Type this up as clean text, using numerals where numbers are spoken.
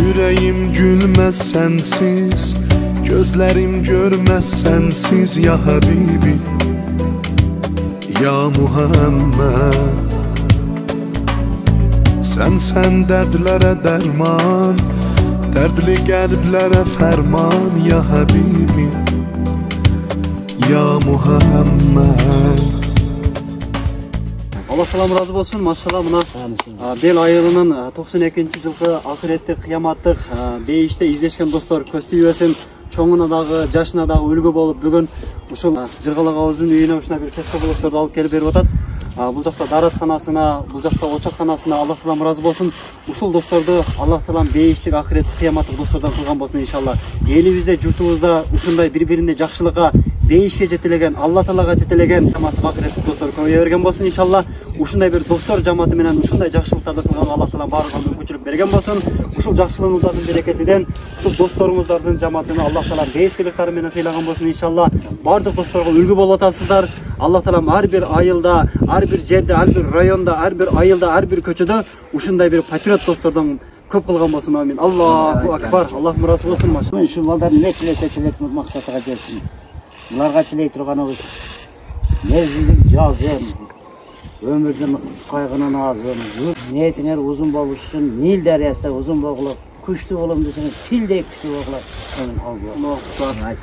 Yüreğim gülmez sensiz, gözlerim görmez sensiz ya Habibi, ya Muhammed. Sen dertlere derman, dertli kalplere ferman ya Habibi, ya Muhammed. Allah salam razı olsun. Maşallah mına bel ayılının 92-ci жылғы ақыреттік қияматтық бейіште издешкен достар көз түйбесін, чоңына дағы, жашына дағы үлгі болып, бүгін ушул Жыргалак ауыздың үйіне ушуна бир кескоболокторду алып келип берип атат. Бул жакта дааратканасына, бул жакта очакканасына Аллах таалам разы болсун. Ушул досторду Аллах таалам бейиштик, акыреттик, кыяматтык достордон кылган болсун иншалла. Элибизде, журтубузда ушундай бири-бирине жакшылыкка, бейишке жетелеген, Алла таалага жетелеген кыяматтык, акыреттик достор көбөйө берген болсун иншалла. Ушундай бир достор жамааты менен ушундай жакшылыктарды кылган Аллах таалам баарына мүмкүнчүлүк берген болсун. Ушул жакшылыгыңыздардын берекетинен, ушул досторуңуздардын жамаатына Аллах таалам бейсиликтары менен сыйлаган болсун иншалла. Бардык досторго үлгү болуп атасыздар. Аллах таалам ар бир айылда, ар бир жерде, ар бир районда, ар бир айылда, ар бир көчөдө ушундай бир патриот достордон көп кылган болсун. Амин. Аллаху акбар. Аллах разы болсун. Машалла. Ушул балдардын не тилесе тилесин максатыга жетсин. Буларга тилей турганыбыз мезгилдин жазын, өмүрдүн кайгынын азын, ниетиңер узун болушун, Нил дарыясында узун болгула, күчтүү болом десең, филдей күчтүү болгула. Аллах акбар.